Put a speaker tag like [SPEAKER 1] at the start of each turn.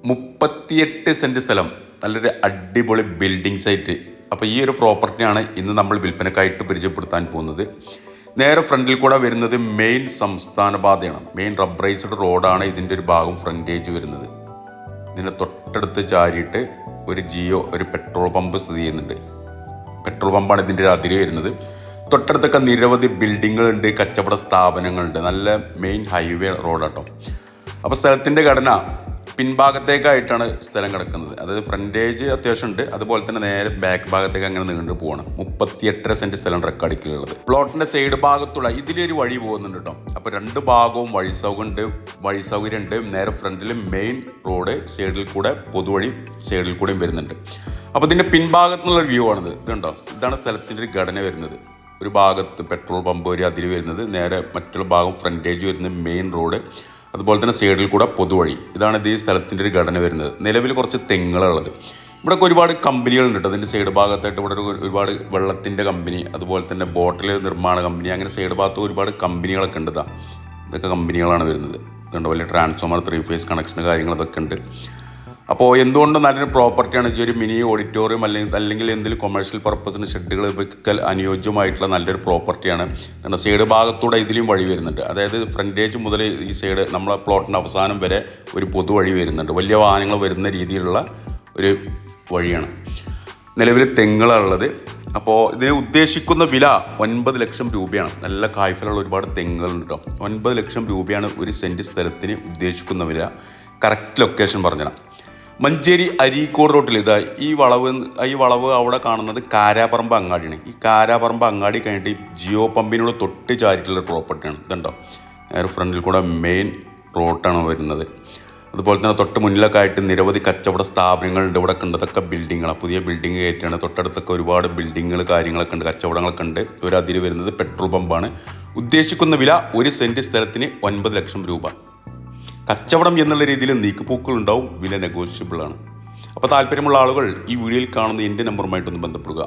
[SPEAKER 1] 38 cent സ്ഥലം, നല്ലൊരു അടിപൊളി ബിൽഡിംഗ് സൈറ്റ്. അപ്പോൾ ഈ ഒരു പ്രോപ്പർട്ടിയാണ് ഇന്ന് നമ്മൾ വിൽപ്പനക്കായിട്ട് പരിചയപ്പെടുത്താൻ പോകുന്നത്. നേരെ ഫ്രണ്ടിൽ കൂടെ വരുന്നത് മെയിൻ സംസ്ഥാന പാതയാണ്. മെയിൻ റബ്ബറൈസ്ഡ് റോഡാണ് ഇതിൻ്റെ ഒരു ഭാഗം ഫ്രണ്ടേജ് വരുന്നത്. ഇതിന് തൊട്ടടുത്ത് ചാരിയിട്ട് ഒരു പെട്രോൾ പമ്പ് സ്ഥിതി ചെയ്യുന്നുണ്ട്. പെട്രോൾ പമ്പാണ് ഇതിൻ്റെ ഒരു അതിര് വരുന്നത്. തൊട്ടടുത്തൊക്കെ നിരവധി ബിൽഡിങ്ങുകളുണ്ട്, കച്ചവട സ്ഥാപനങ്ങളുണ്ട്. നല്ല മെയിൻ ഹൈവേ റോഡാട്ടോ. അപ്പോൾ സ്ഥലത്തിൻ്റെ ഘടന പിൻഭാഗത്തേക്കായിട്ടാണ് സ്ഥലം കിടക്കുന്നത്. അതായത് ഫ്രണ്ടേജ് അത്യാവശ്യം ഉണ്ട്, അതുപോലെ തന്നെ നേരെ ബാക്ക് ഭാഗത്തേക്ക് അങ്ങനെ നീണ്ടു പോകണം. 38 സെൻറ്റ് സ്ഥലം റെക്കോർഡിക്കുള്ളത്. പ്ലോട്ടിൻ്റെ സൈഡ് ഭാഗത്തുള്ള ഇതിലൊരു വഴി പോകുന്നുണ്ട് കേട്ടോ. അപ്പോൾ രണ്ട് ഭാഗവും വഴി സൗകര്യം ഉണ്ട്. നേരെ ഫ്രണ്ടിൽ മെയിൻ റോഡ്, സൈഡിൽ കൂടെ പൊതുവഴി സൈഡിൽ കൂടെയും വരുന്നുണ്ട്. അപ്പോൾ ഇതിൻ്റെ പിൻഭാഗത്തുള്ള വ്യൂ ആണിത്. ഇതുണ്ടോ, ഇതാണ് സ്ഥലത്തിൻ്റെ ഒരു ഘടന വരുന്നത്. ഒരു ഭാഗത്ത് പെട്രോൾ പമ്പ് ഒരു അതിര് വരുന്നത്, നേരെ മറ്റുള്ള ഭാഗം ഫ്രണ്ടേജ് വരുന്നത് മെയിൻ റോഡ്, അതുപോലെ തന്നെ സൈഡിൽ കൂടെ പൊതുവഴി. ഇതാണ് ഇത് ഈ സ്ഥലത്തിൻ്റെ ഒരു ഘടന വരുന്നത്. നിലവിൽ കുറച്ച് തെങ്ങുകളുള്ളത്. ഇവിടെയൊക്കെ ഒരുപാട് കമ്പനികളുണ്ട് കേട്ടോ. അതിൻ്റെ സൈഡ് ഭാഗത്തായിട്ട് ഇവിടെ ഒരുപാട് വെള്ളത്തിൻ്റെ കമ്പനി, അതുപോലെ തന്നെ ബോട്ടിൽ നിർമ്മാണ കമ്പനി, അങ്ങനെ സൈഡ് ഭാഗത്ത് ഒരുപാട് കമ്പനികളൊക്കെ ഉണ്ട്. ഇതൊക്കെ കമ്പനികളാണ് വരുന്നത്. ഇതുണ്ട്, വലിയ ട്രാൻസ്ഫോമർ, 3 ഫേസ് കണക്ഷൻ കാര്യങ്ങളതൊക്കെ ഉണ്ട്. അപ്പോൾ എന്തുകൊണ്ടും നല്ലൊരു പ്രോപ്പർട്ടിയാണ്. ഒരു മിനി ഓഡിറ്റോറിയം അല്ലെങ്കിൽ എന്തെങ്കിലും കൊമേഴ്ഷ്യൽ പർപ്പസിന് ഷെഡുകൾ വെക്കൽ അനുയോജ്യമായിട്ടുള്ള നല്ലൊരു പ്രോപ്പർട്ടിയാണ്. കാരണം സൈഡ് ഭാഗത്തൂടെ ഇതിലും വഴി വരുന്നുണ്ട്. അതായത് ഫ്രണ്ടേജ് മുതൽ ഈ സൈഡ് നമ്മളെ പ്ലോട്ടിൻ്റെ അവസാനം വരെ ഒരു പൊതുവഴി വരുന്നുണ്ട്. വലിയ വാഹനങ്ങൾ വരുന്ന രീതിയിലുള്ള ഒരു വഴിയാണ്. നിലവിൽ തെങ്ങുകളുള്ളത്. അപ്പോൾ ഇതിന് ഉദ്ദേശിക്കുന്ന വില 9 ലക്ഷം രൂപയാണ്. നല്ല കായ്ഫലുള്ള ഒരുപാട് തെങ്ങുകളുണ്ട് കേട്ടോ. 9 ലക്ഷം രൂപയാണ് ഒരു സെൻറ്റ് സ്ഥലത്തിന് ഉദ്ദേശിക്കുന്ന വില. കറക്റ്റ് ലൊക്കേഷൻ പറഞ്ഞുതരാം. മഞ്ചേരി അരീക്കോട് റോട്ടിൽ ഈ വളവ് അവിടെ കാണുന്നത് കാരാപ്പറമ്പ് അങ്ങാടിയാണ്. ഈ കാരാപ്പറമ്പ് അങ്ങാടി കഴിഞ്ഞിട്ട് ഈ ജിയോ പമ്പിനോട് തൊട്ട് ചാരിട്ടുള്ള പ്രോപ്പർട്ടിയാണ്. ഇതുണ്ടോ, നേരെ ഫ്രണ്ടിൽ കൂടെ മെയിൻ റോട്ടാണ് വരുന്നത്. അതുപോലെ തന്നെ തൊട്ട് മുന്നിലൊക്കെ ആയിട്ട് നിരവധി കച്ചവട സ്ഥാപനങ്ങളുണ്ട്. ഇവിടെ ഉണ്ട്, ഇതൊക്കെ ബിൽഡിങ്ങുകളാണ്, പുതിയ ബിൽഡിംഗ് കയറ്റാണ്. തൊട്ടടുത്തൊക്കെ ഒരുപാട് ബിൽഡിങ്ങുകൾ കാര്യങ്ങളൊക്കെ ഉണ്ട്, കച്ചവടങ്ങളൊക്കെ ഉണ്ട്. ഒരു അതിര് വരുന്നത് പെട്രോൾ പമ്പാണ്. ഉദ്ദേശിക്കുന്ന വില ഒരു സെൻറ്റ് സ്ഥലത്തിന് 9 ലക്ഷം രൂപ. കച്ചവടം എന്നുള്ള രീതിയിൽ നീക്കുപോക്കുകളുണ്ടാവും, വില നെഗോഷ്യബിൾ ആണ്. അപ്പോൾ താല്പര്യമുള്ള ആളുകൾ ഈ വീഡിയോയിൽ കാണുന്ന എൻ്റെ നമ്പറുമായിട്ടൊന്ന് ബന്ധപ്പെടുക.